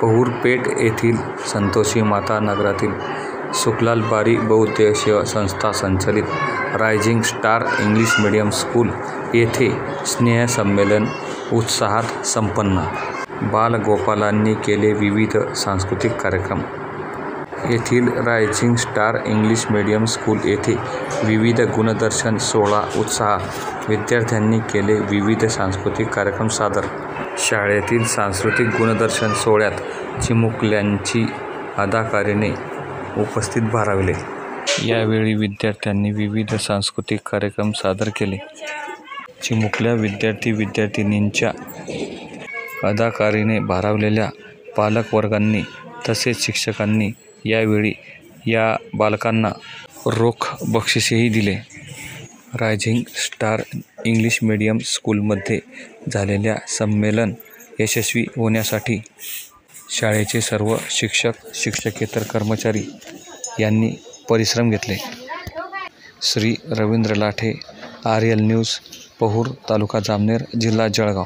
पहुरपेठ येथील संतोषी माता नगरातील सुखलाल बारी बहुउद्देशीय संस्था संचलित rising star English medium school येथे स्नेहसंमेलन उत्साहात संपन्न. बालगोपालांनी केले विविध सांस्कृतिक कार्यक्रम. येथील rising star English medium school येथे विविध गुणदर्शन सोहळा उत्साहात. विद्यार्थ्यांनी केले विविध सांस्कृतिक कार्यक्रम सादर. शाळेतील सांस्कृतिक गुणदर्शन सोहळ्यात चिमुकल्यांची अदाकारीने उपस्थित भारावले. यावेळी विद्यार्थ्यांनी विविध सांस्कृतिक कार्यक्रम सादर केले. चिमुकल्या विद्यार्थी-विद्यार्थिनींच्या अदाकारीने भारावलेल्या पालकवर्गांनी तसेच शिक्षकांनी यावेळी या बालकांना रोख बक्षीसही दिले. रायझिंग स्टार इंग्लिश मीडियम स्कूलमध्ये झालेल्या संमेलन यशस्वी होण्यासाठी शाळेचे सर्व शिक्षक, शिक्षकेतर कर्मचारी यांनी परिश्रम घेतले. श्री रवींद्र लाठे, आर्यल न्यूज, पहूर, तालुका जामनेर, जिल्हा जळगाव.